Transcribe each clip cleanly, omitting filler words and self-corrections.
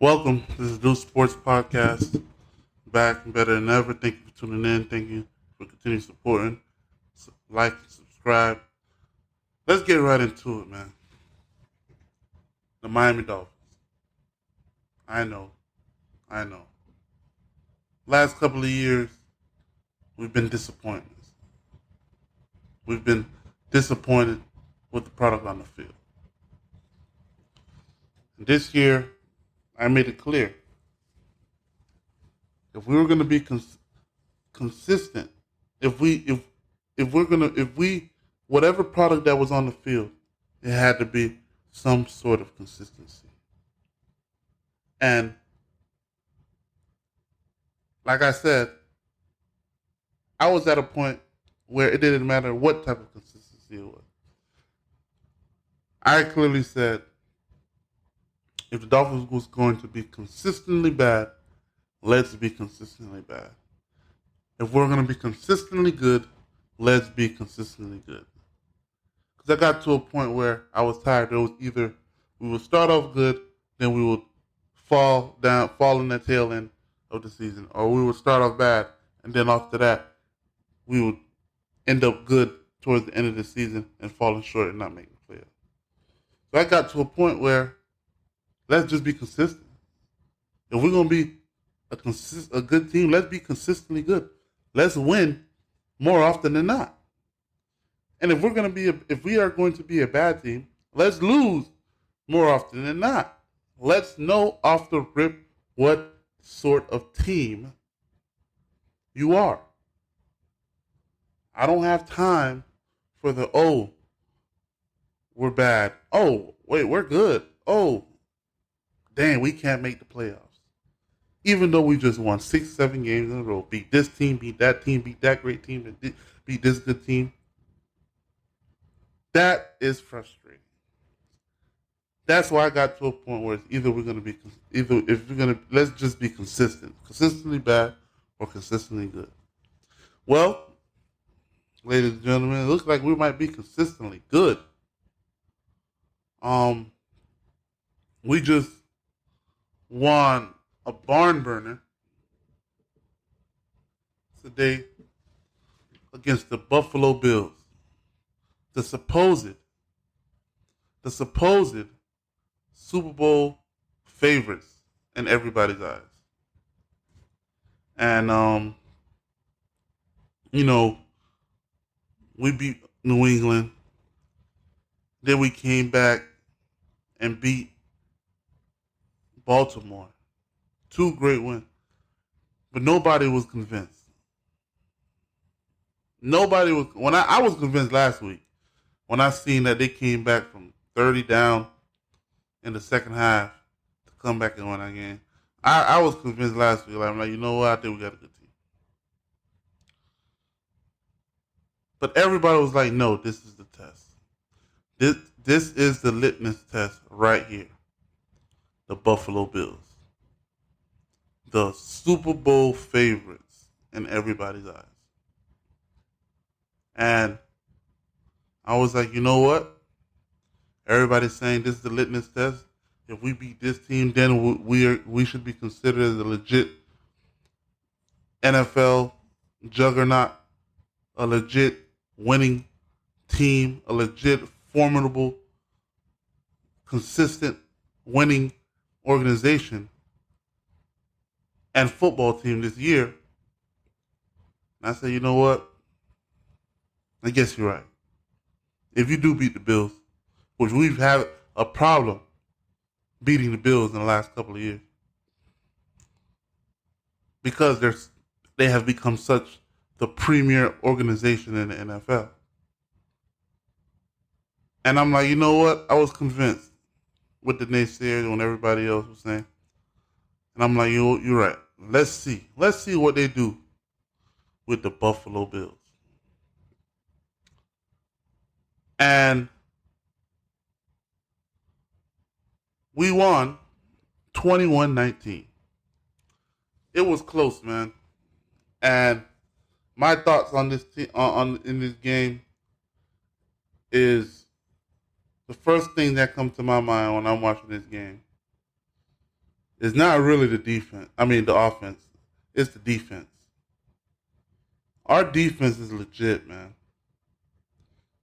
Welcome. This is Do Sports Podcast. Back and better than ever. Thank you for tuning in. Thank you for continuing supporting. Like, subscribe. Let's get right into it, man. The Miami Dolphins. I know. I know. Last couple of years, we've been disappointed. We've been disappointed with the product on the field. And this year, I made it clear. If we were going to be consistent, if we whatever product that was on the field, it had to be some sort of consistency. And like I said, I was at a point where it didn't matter what type of consistency it was. I clearly said if the Dolphins was going to be consistently bad, let's be consistently bad. If we're going to be consistently good, let's be consistently good. Because I got to a point where I was tired. It was either we would start off good, then we would fall in the tail end of the season, or we would start off bad, and then after that, we would end up good towards the end of the season and falling short and not making the playoffs. So I got to a point where let's just be consistent. If we're gonna be a good team, let's be consistently good. Let's win more often than not. And if we are going to be a bad team, let's lose more often than not. Let's know off the rip what sort of team you are. I don't have time for we're bad. Oh, wait, we're good. Oh, dang, we can't make the playoffs. Even though we just won 6, 7 games in a row, beat this team, beat that great team, and beat this good team. That is frustrating. That's why I got to a point where it's let's just be consistently bad or consistently good. Well, ladies and gentlemen, it looks like we might be consistently good. We just won a barn burner today against the Buffalo Bills, the supposed Super Bowl favorites in everybody's eyes. And we beat New England. Then we came back and beat Baltimore. 2 great wins. But nobody was convinced. I was convinced last week when I seen that they came back from 30 down in the second half to come back and win that game. I was convinced last week. I'm like, you know what? I think we got a good team. But everybody was like, no, this is the test. This is the litmus test right here. The Buffalo Bills. The Super Bowl favorites in everybody's eyes. And I was like, you know what? Everybody's saying this is the litmus test. If we beat this team, then we should be considered as a legit NFL juggernaut, a legit winning team, a legit formidable, consistent winning organization and football team this year. And I said, you know what? I guess you're right. If you do beat the Bills, which we've had a problem beating the Bills in the last couple of years, because they have become such the premier organization in the NFL. And I'm like, you know what? I was convinced with the naysayers when everybody else was saying. And I'm like, you're right. Let's see. Let's see what they do with the Buffalo Bills. And we won 21-19. It was close, man. And my thoughts on this in this game is the first thing that comes to my mind when I'm watching this game It's not really the defense. I mean, the offense. It's the defense. Our defense is legit, man.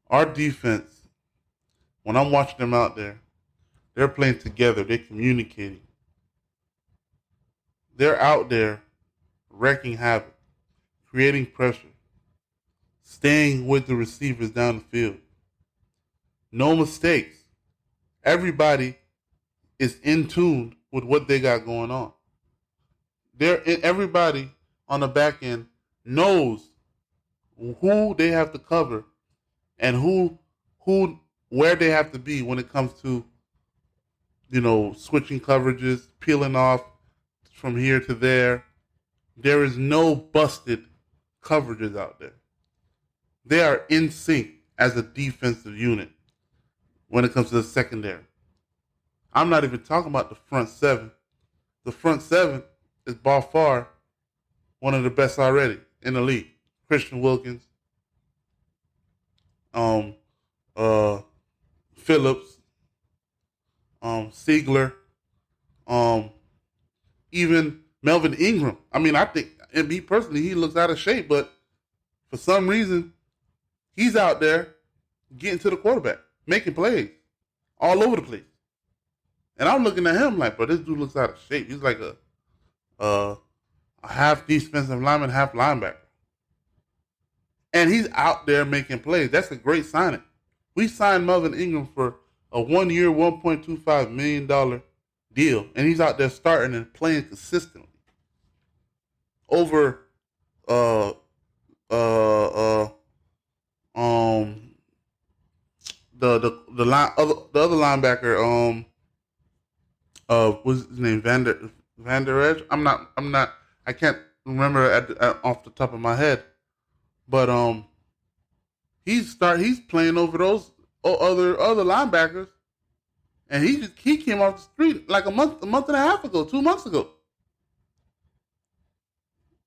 Our defense, when I'm watching them out there, they're playing together. They're communicating. They're out there wreaking havoc, creating pressure, staying with the receivers down the field. No mistakes. Everybody is in tune with what they got going on. Everybody on the back end knows who they have to cover and where they have to be when it comes to, switching coverages, peeling off from here to there. There is no busted coverages out there. They are in sync as a defensive unit when it comes to the secondary. I'm not even talking about the front seven. The front seven is by far one of the best already in the league. Christian Wilkins, Phillips, Siegler, even Melvin Ingram. I mean, I think, and me personally, he looks out of shape, but for some reason, he's out there getting to the quarterback, making plays all over the place. And I'm looking at him like, bro, this dude looks out of shape. He's like a half defensive lineman, half linebacker. And he's out there making plays. That's a great signing. We signed Melvin Ingram for a 1 year, $1.25 million deal. And he's out there starting and playing consistently. Over the other linebacker, what's his name? Van Der Edge. I can't remember off the top of my head, but he's playing over those other linebackers, and he came off the street like a month and a half ago, 2 months ago.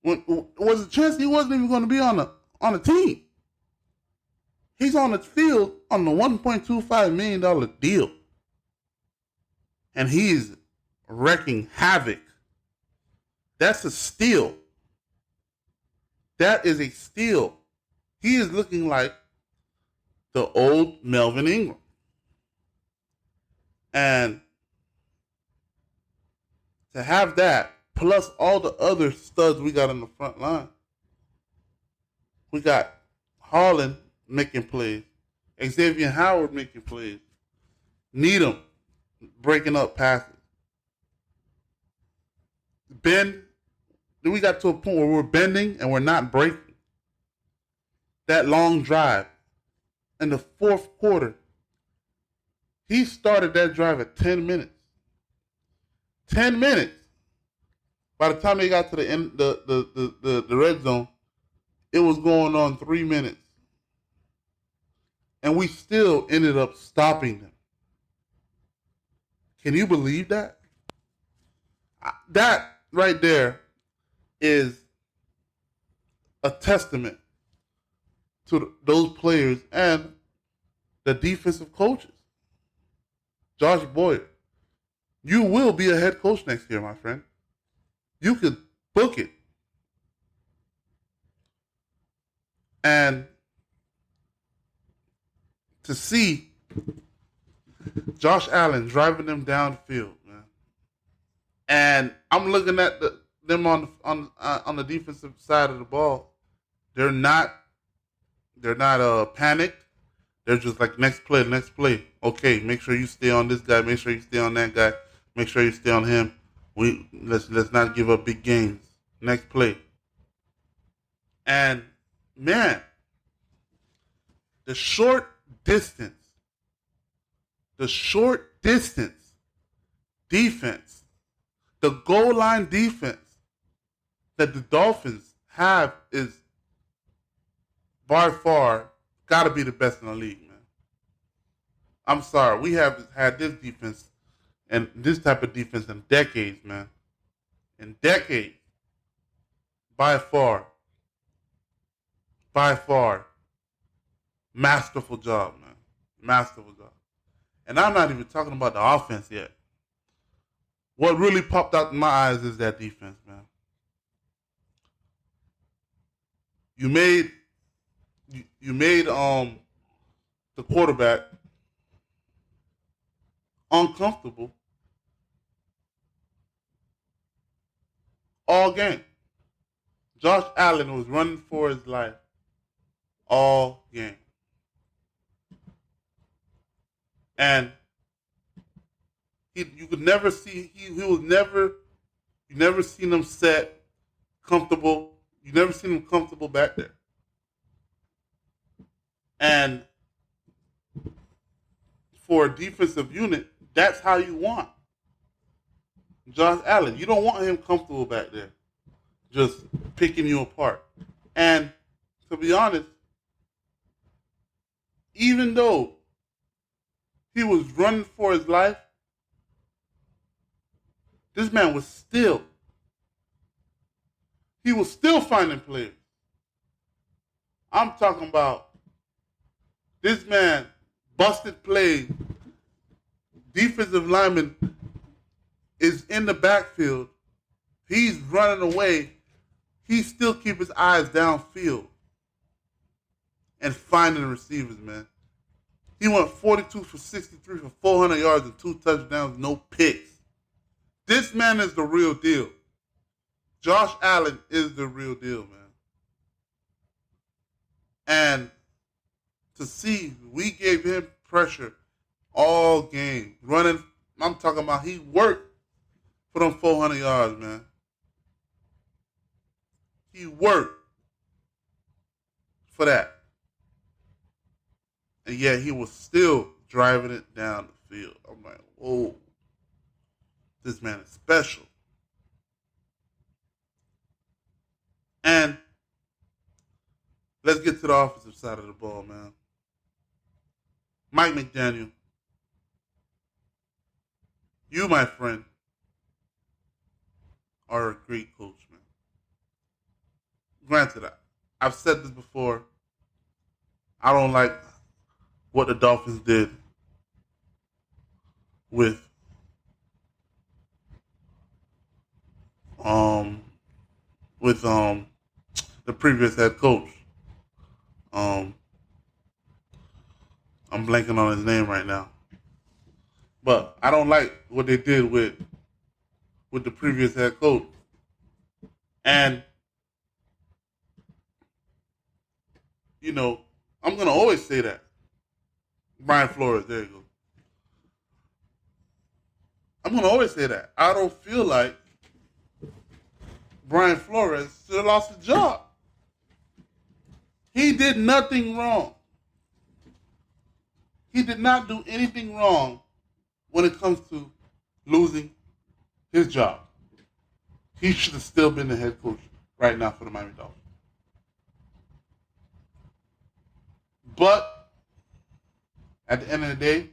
When was a chance he wasn't even going to be on a team. He's on the field on the $1.25 million deal. And he's wreaking havoc. That's a steal. That is a steal. He is looking like the old Melvin Ingram. And to have that, plus all the other studs we got on the front line. We got Harlan making plays. Xavier Howard making plays. Needham breaking up passes. Then we got to a point where we're bending and we're not breaking. That long drive in the fourth quarter, he started that drive at 10 minutes. 10 minutes. By the time they got to the end, the red zone, it was going on 3 minutes. And we still ended up stopping them. Can you believe that? That right there is a testament to those players and the defensive coaches. Josh Boyer, you will be a head coach next year, my friend. You could book it. And to see Josh Allen driving them downfield, man. And I'm looking at them on the defensive side of the ball. They're not panicked. They're just like next play. Okay, make sure you stay on this guy. Make sure you stay on that guy. Make sure you stay on him. Let's not give up big gains. Next play. And man, the short distance defense, the goal line defense that the Dolphins have is by far got to be the best in the league, man. I'm sorry. We have had this defense and this type of defense in decades, man. In decades. By far. Masterful job, man. Masterful job. And I'm not even talking about the offense yet. what really popped out in my eyes is that defense, man. You made you made the quarterback uncomfortable all game. Josh Allen was running for his life all game. And you could never see he was never you never seen him set comfortable. You never seen him comfortable back there. And for a defensive unit, that's how you want Josh Allen. You don't want him comfortable back there, just picking you apart. And to be honest, even though he was running for his life, this man was still he was still finding players. I'm talking about this man busted plays. Defensive lineman is in the backfield. He's running away. He still keep his eyes downfield and finding receivers, man. He went 42 for 63 for 400 yards and 2 touchdowns, no picks. This man is the real deal. Josh Allen is the real deal, man. And to see, we gave him pressure all game. Running, I'm talking about he worked for them 400 yards, man. He worked for that. And yet he was still driving it down the field. I'm like, whoa, this man is special. And let's get to the offensive side of the ball, man. Mike McDaniel, you, my friend, are a great coach, man. Granted, I've said this before. I don't like what the Dolphins did with um with the previous head coach. I'm blanking on his name right now. But I don't like what they did with the previous head coach. And you know, I'm gonna always say that. Brian Flores, there you go. I'm gonna always say that. I don't feel like Brian Flores should have lost his job. He did nothing wrong. He did not do anything wrong when it comes to losing his job. He should have still been the head coach right now for the Miami Dolphins. But at the end of the day,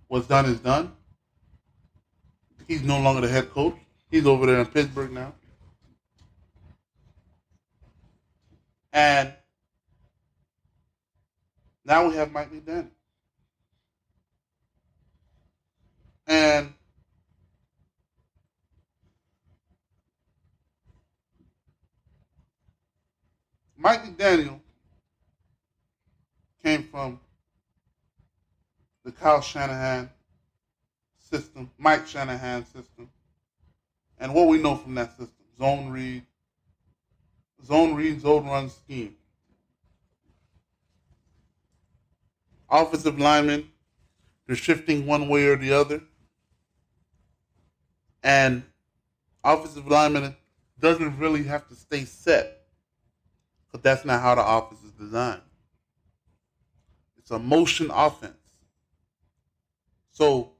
what's done is done. He's no longer the head coach. He's over there in Pittsburgh now. And now we have Mike McDaniel. And Mike McDaniel came from the Kyle Shanahan system, Mike Shanahan system. And what we know from that system, zone read, zone run scheme. Offensive linemen, they're shifting one way or the other. And offensive lineman doesn't really have to stay set, because that's not how the offense is designed. It's a motion offense. So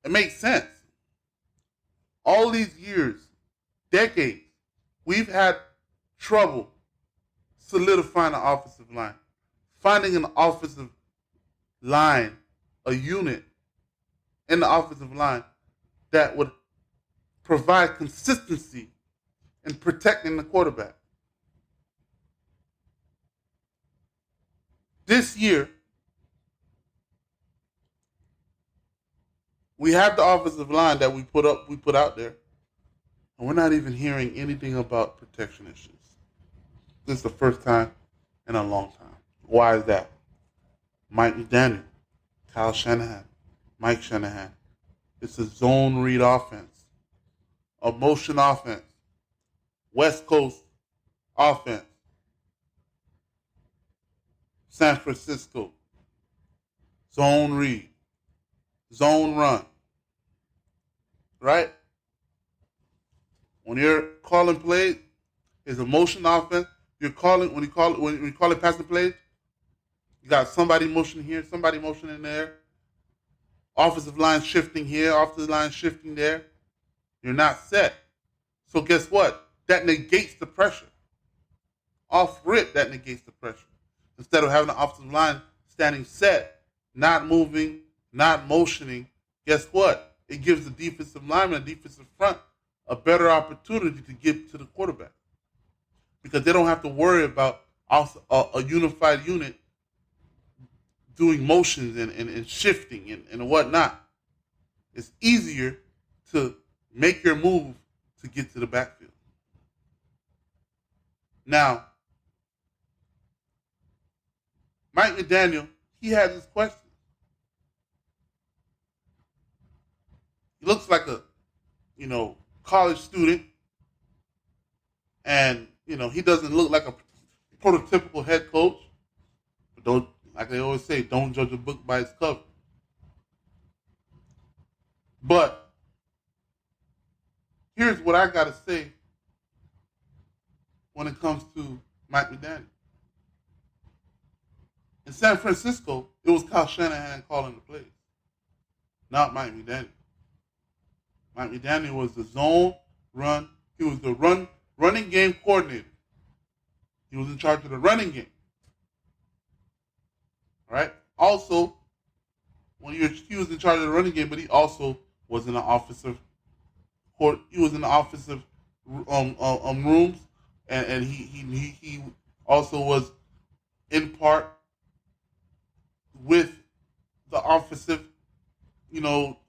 it makes sense. All these years, decades, we've had trouble solidifying an offensive line, finding an offensive line, a unit in the offensive line that would provide consistency in protecting the quarterback. This year, We have the offensive line that we put out there, and we're not even hearing anything about protection issues. This is the first time in a long time. Why is that? Mike McDaniel, Kyle Shanahan, Mike Shanahan. It's a zone read offense, a motion offense, West Coast offense, San Francisco, zone read, zone run, right? When you're calling plays, it's a motion offense. You're calling when you call it passing plays. You got somebody motion here, somebody motioning there. Offensive line shifting here, offensive line shifting there. You're not set. So guess what? That negates the pressure. Off rip, that negates the pressure. Instead of having the offensive line standing set, not moving, not motioning, guess what? It gives the defensive lineman, the defensive front, a better opportunity to get to the quarterback. Because they don't have to worry about a unified unit doing motions and shifting and whatnot. It's easier to make your move to get to the backfield. Now, Mike McDaniel, he has his questions. He looks like a, college student, and he doesn't look like a prototypical head coach. But don't, like they always say, don't judge a book by its cover. But here's what I gotta say when it comes to Mike McDaniel. In San Francisco, it was Kyle Shanahan calling the plays, not Mike McDaniel. Mike McDaniel was the zone run. He was the running game coordinator. He was in charge of the running game. All right. Also, he was in charge of the running game, but he also was in the offensive court. He was in the offensive rooms, and he also was in part with the offensive,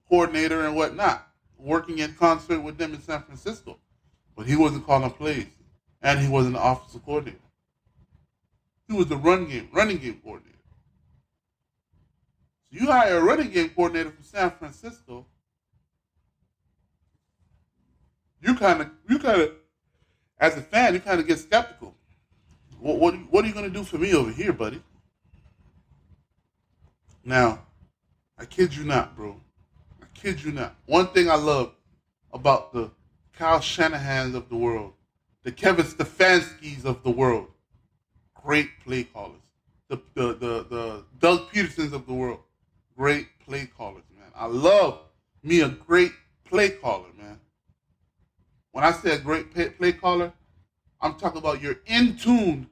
coordinator and whatnot, working in concert with them in San Francisco. But he wasn't calling plays, and he wasn't the offensive coordinator. He was the running game coordinator. So you hire a running game coordinator from San Francisco, you kind of, as a fan, you kind of get skeptical. What are you going to do for me over here, buddy? Now, I kid you not, bro. I kid you not. One thing I love about the Kyle Shanahans of the world, the Kevin Stefanskis of the world, great play callers. The Doug Petersons of the world, great play callers, man. I love me a great play caller, man. When I say a great play caller, I'm talking about you're in tune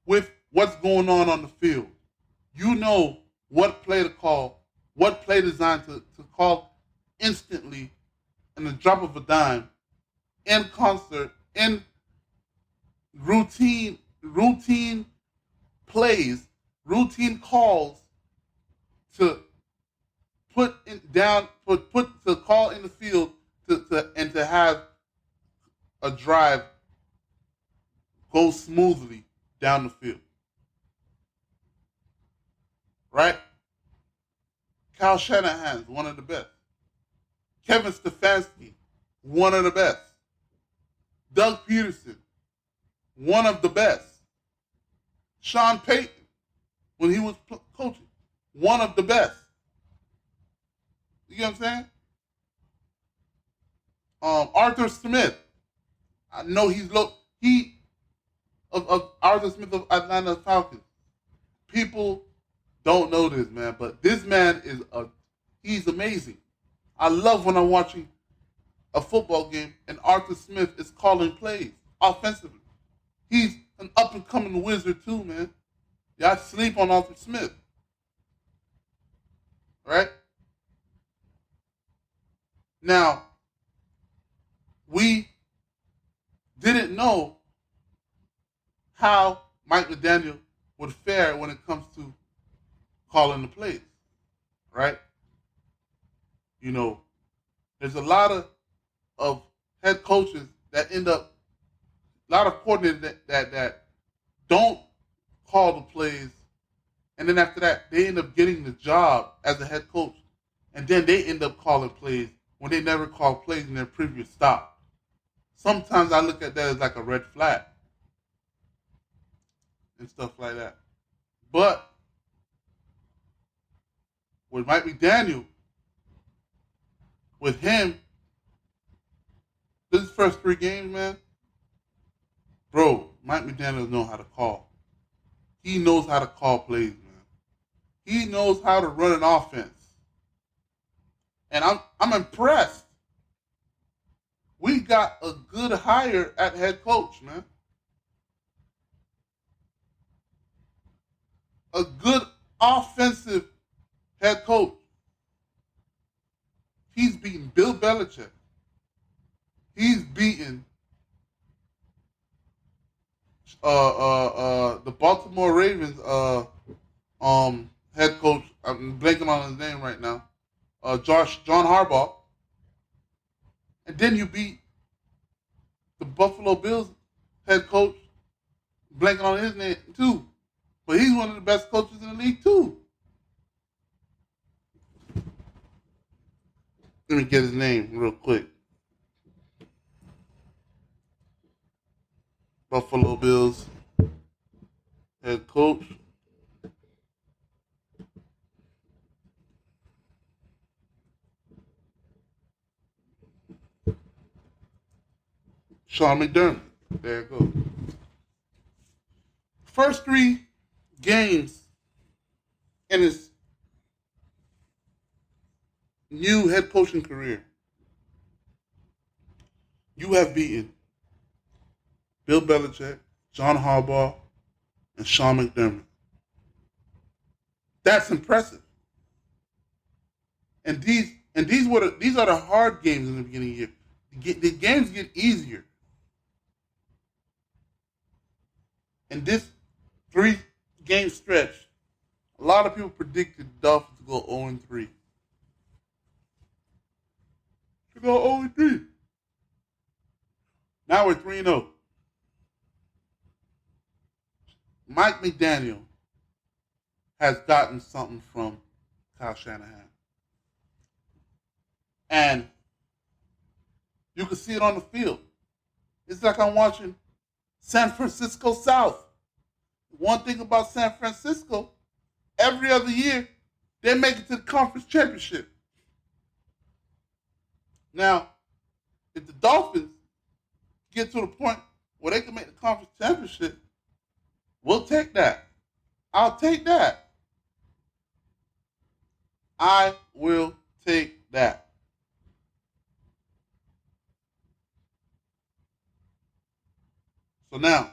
with what's going on the field. You know what play to call, what play design to call instantly in the drop of a dime, in concert, in routine plays, routine calls to put to call in the field and to have a drive go smoothly down the field. Right? Kyle Shanahan, one of the best. Kevin Stefanski, one of the best. Doug Peterson, one of the best. Sean Payton, when he was coaching, one of the best. You get what I'm saying? Arthur Smith, I know he's of Arthur Smith of Atlanta Falcons. People don't know this, man, but this man he's amazing. I love when I'm watching a football game and Arthur Smith is calling plays offensively. He's an up and coming wizard too, man. Y'all sleep on Arthur Smith. Right? Now, we didn't know how Mike McDaniel would fare when it comes to calling the plays, right? You know, there's a lot of head coaches that end up, a lot of coordinators that don't call the plays, and then after that they end up getting the job as a head coach, and then they end up calling plays when they never called plays in their previous stop. Sometimes I look at that as like a red flag and stuff like that. But with Mike McDaniel, with him, this first 3 games, man, bro, Mike McDaniel knows how to call. He knows how to call plays, man. He knows how to run an offense. And I'm impressed. We got a good hire at head coach, man. A good offensive head coach. He's beaten Bill Belichick. He's beaten the Baltimore Ravens head coach. I'm blanking on his name right now. John Harbaugh. And then you beat the Buffalo Bills head coach, blanking on his name too. But he's one of the best coaches in the league too. Let me get his name real quick. Buffalo Bills head coach. Sean McDermott. There you go. First 3 games in his new head coaching career, you have beaten Bill Belichick, John Harbaugh, and Sean McDermott. That's impressive. And these are the hard games in the beginning of the year. The games get easier. In this 3-game stretch, a lot of people predicted the Dolphins to go 0-3. To go 0-3. Now we're 3-0. Mike McDaniel has gotten something from Kyle Shanahan. And you can see it on the field. It's like I'm watching San Francisco South. One thing about San Francisco, every other year, they make it to the conference championship. Now, if the Dolphins get to the point where they can make the conference championship, we'll take that. I'll take that. I will take that. So now,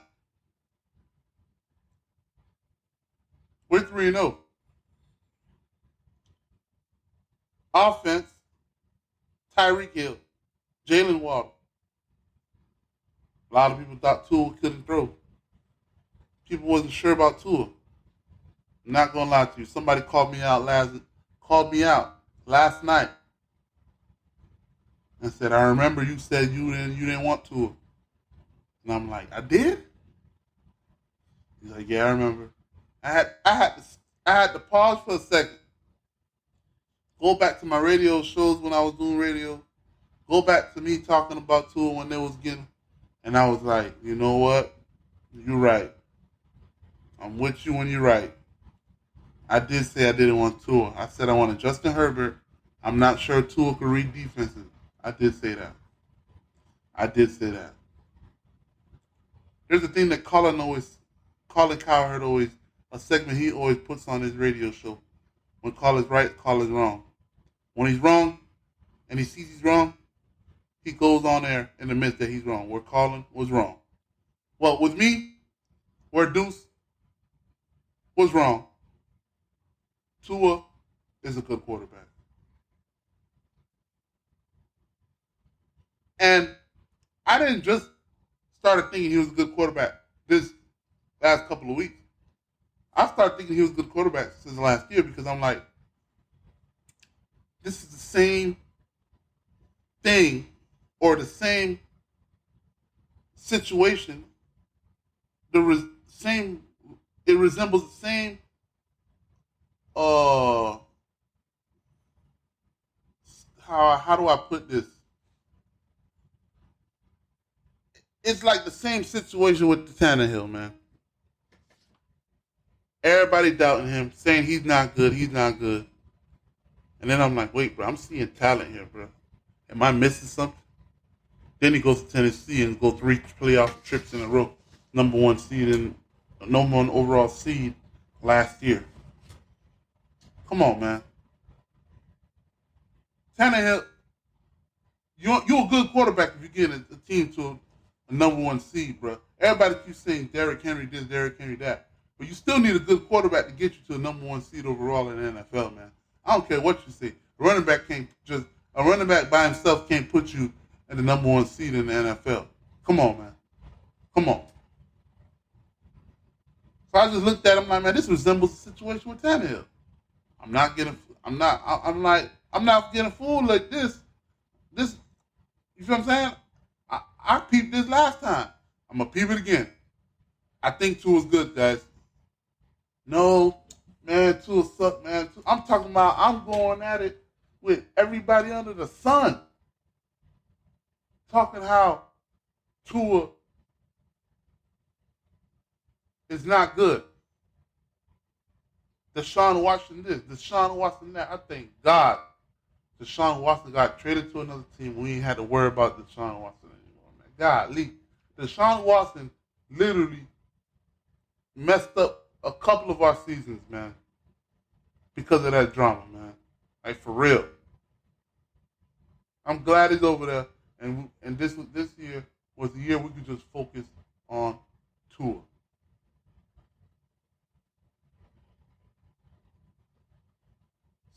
we're 3-0. Offense, Tyreek Hill, Jalen Waddle. A lot of people thought Tua couldn't throw. People wasn't sure about Tua. I'm not gonna lie to you. Somebody called me out last night and said, "I remember you said you didn't want Tua." And I'm like, "I did?" He's like, "Yeah, I remember." I had to pause for a second. Go back to my radio shows when I was doing radio. Go back to me talking about Tua when they was getting, and I was like, you know what? You're right. I'm with you when you're right. I did say I didn't want Tua. I said I wanted Justin Herbert. I'm not sure Tua could read defenses. I did say that. There's a thing that Colin Cowherd always, a segment he always puts on his radio show. When Colin's right, Colin's wrong. When he's wrong, and he sees he's wrong, he goes on there and admits that he's wrong. Where Colin was wrong. Well, with me, where Deuce was wrong, Tua is a good quarterback. And I didn't just start thinking he was a good quarterback this last couple of weeks. I started thinking he was a good quarterback since last year because I'm like, this is the same thing or the same situation. Same. It resembles the same. Uh, how do I put this? It's like the same situation with the Tannehill, man. Everybody doubting him, saying he's not good, he's not good. And then I'm like, wait, bro, I'm seeing talent here, bro. Am I missing something? Then he goes to Tennessee and go 3 playoff trips in a row. Number one seed and number one overall seed last year. Come on, man. Tannehill, you're a good quarterback if you get a team to a number one seed, bro. Everybody keeps saying Derrick Henry this, Derrick Henry that. But you still need a good quarterback to get you to a number one seed overall in the NFL, man. I don't care what you say. A running back by himself can't put you in the number one seed in the NFL. Come on, man. Come on. So I just looked at him like, man, this resembles the situation with Tannehill. I'm not getting fooled like this. This, you feel what I'm saying? I peeped this last time. I'm gonna peep it again. I think Tua's good, guys. No, man, Tua suck, man. I'm talking about I'm going at it with everybody under the sun. Talking how Tua is not good. Deshaun Watson this, Deshaun Watson that. I thank God Deshaun Watson got traded to another team. We ain't had to worry about Deshaun Watson anymore, man. Golly. Deshaun Watson literally messed up a couple of our seasons, man, because of that drama, man. Like, for real. I'm glad he's over there, and this year was the year we could just focus on Tua.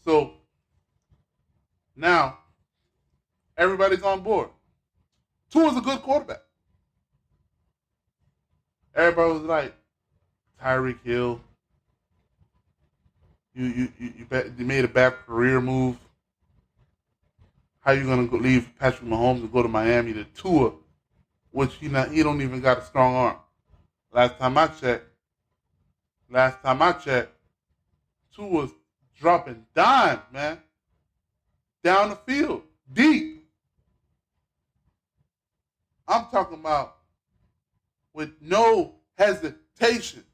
So now everybody's on board. Tua's a good quarterback. Everybody was like, Tyreek Hill, you made a bad career move. How you gonna leave Patrick Mahomes and go to Miami to Tua, which he don't even got a strong arm. Last time I checked, Tua's dropping dimes, man, down the field, deep. I'm talking about with no hesitation.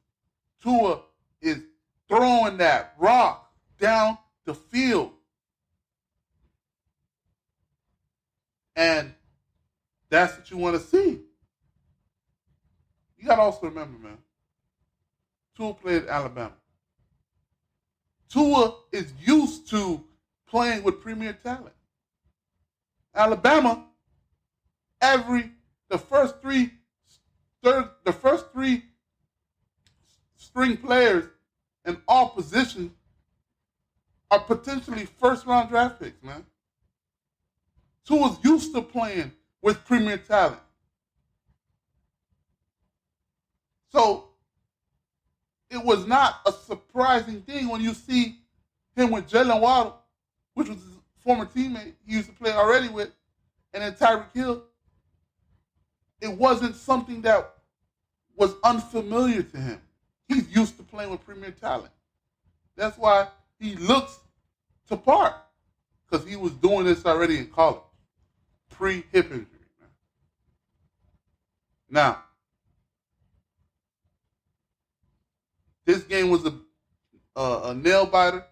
Tua is throwing that rock down the field. And that's what you want to see. You got to also remember, man, Tua played at Alabama. Tua is used to playing with premier talent. Alabama, the first three string players in all positions are potentially first round draft picks, man. Tua's used to playing with premier talent. So it was not a surprising thing when you see him with Jalen Waddle, which was his former teammate he used to play already with, and then Tyreek Hill. It wasn't something that was unfamiliar to him. He's used to playing with premier talent. That's why he looks the part, because he was doing this already in college, pre-hip injury. Now, this game was a nail biter.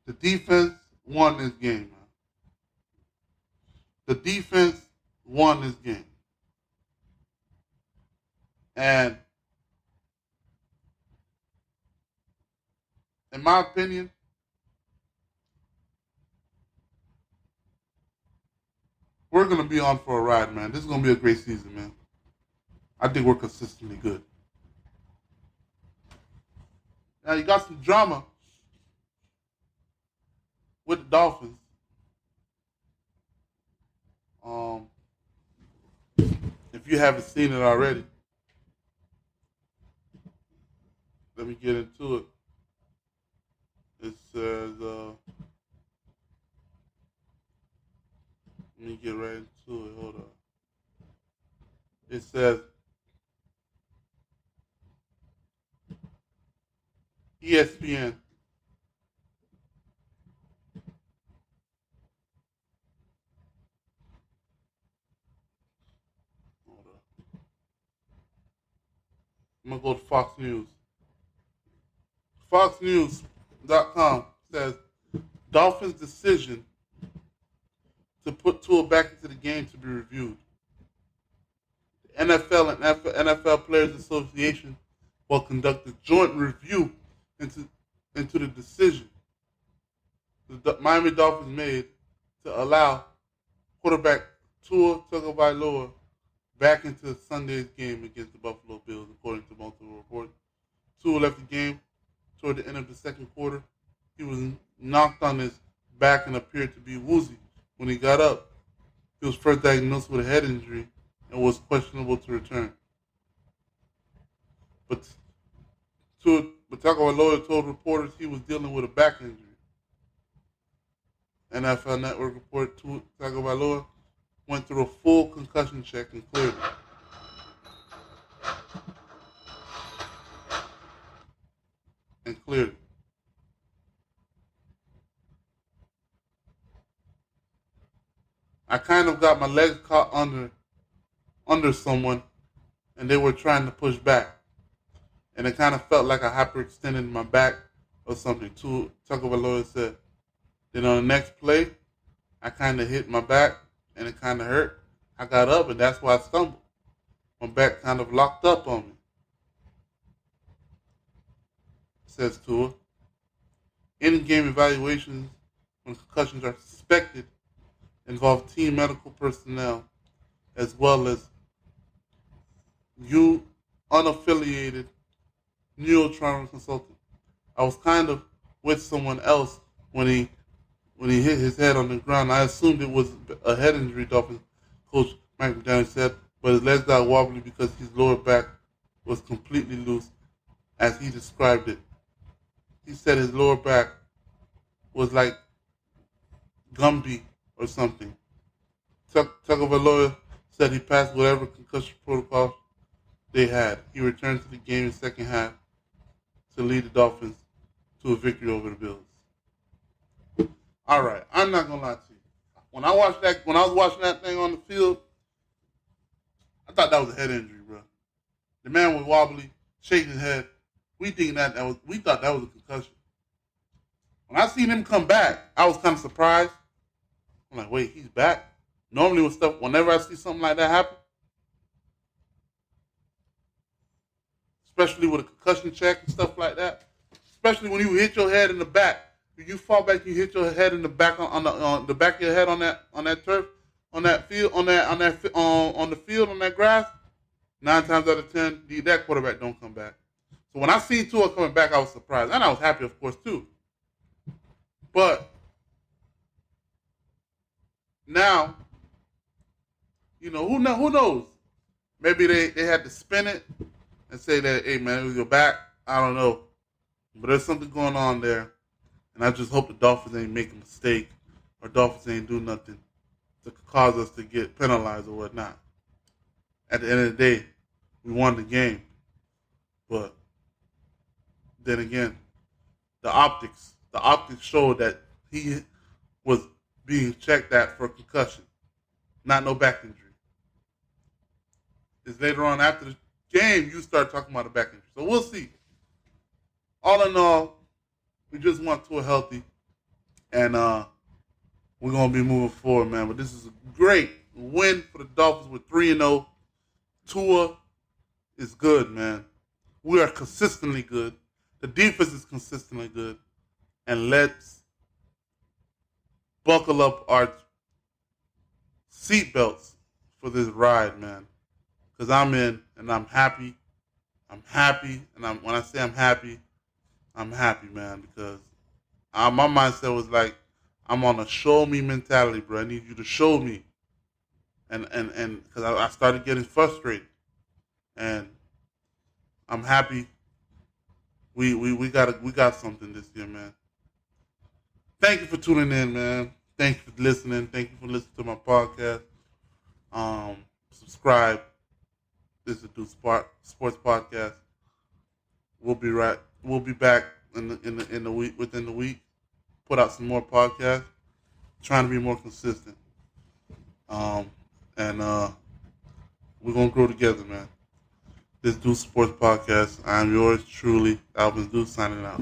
The defense won this game, man. The defense won this game. And in my opinion, we're going to be on for a ride, man. This is going to be a great season, man. I think we're consistently good. Now, you got some drama with the Dolphins. If you haven't seen it already, let me get into it. It says, Let me get right into it. Hold on. It says ESPN. Hold on. I'm gonna go to Fox News. FoxNews.com says Dolphins' decision to put Tua back into the game to be reviewed. The NFL and NFL Players Association will conduct a joint review into the decision the Miami Dolphins made to allow quarterback Tua Tagovailoa back into Sunday's game against the Buffalo Bills, according to multiple reports. Tua left the game toward the end of the second quarter. He was knocked on his back and appeared to be woozy. When he got up, he was first diagnosed with a head injury and was questionable to return. But Tagovailoa told reporters he was dealing with a back injury. NFL Network reported Tagovailoa went through a full concussion check and cleared it. I kind of got my legs caught under someone, and they were trying to push back, and it kind of felt like I hyperextended my back or something. Tagovailoa said. Then on the next play, I kind of hit my back, and it kind of hurt. I got up, and that's why I stumbled. My back kind of locked up on me, says Tua. In-game evaluations when concussions are suspected involve team medical personnel as well as unaffiliated neurotrauma consultant. I was kind of with someone else when he hit his head on the ground. I assumed it was a head injury, Dolphins coach Mike McDaniel said, but his legs got wobbly because his lower back was completely loose, as he described it. He said his lower back was like Gumby or something. Tagovailoa said he passed whatever concussion protocol they had. He returned to the game in the second half to lead the Dolphins to a victory over the Bills. All right, I'm not gonna lie to you. When I was watching that thing on the field, I thought that was a head injury, bro. The man was wobbly, shaking his head. We thought that was a concussion. When I seen him come back, I was kind of surprised. I'm like, wait, he's back? Normally whenever I see something like that happen, especially with a concussion check and stuff like that, especially when you hit your head in the back, if you fall back, you hit your head in the back on the back of your head on that turf, on that field, on the field, on that grass. 9 times out of 10, that quarterback don't come back. So when I seen Tua coming back, I was surprised, and I was happy, of course, too. But now, who knows? Maybe they had to spin it and say that, hey, man, we go back. I don't know. But there's something going on there. And I just hope the Dolphins ain't make a mistake or Dolphins ain't do nothing to cause us to get penalized or whatnot. At the end of the day, we won the game. But then again, the optics showed that he was being checked at for concussion, not no back injury. It's later on after the game you start talking about a back injury. So we'll see. All in all, we just want Tua healthy, and we're going to be moving forward, man. But this is a great win for the Dolphins with 3-0. Tua is good, man. We are consistently good. The defense is consistently good. And let's buckle up our seatbelts for this ride, man. Because I'm in, and I'm happy. I'm happy, and when I say I'm happy, man, because my mindset was like, I'm on a show me mentality, bro. I need you to show me, and because I started getting frustrated, and I'm happy. We got something this year, man. Thank you for tuning in, man. Thank you for listening. Thank you for listening to my podcast. Subscribe. This is the Sports Podcast. We'll be back in the week within the week. Put out some more podcasts. Trying to be more consistent. And we're gonna grow together, man. This Deuce Sports Podcast. I'm yours truly, Alvin Deuce, signing out.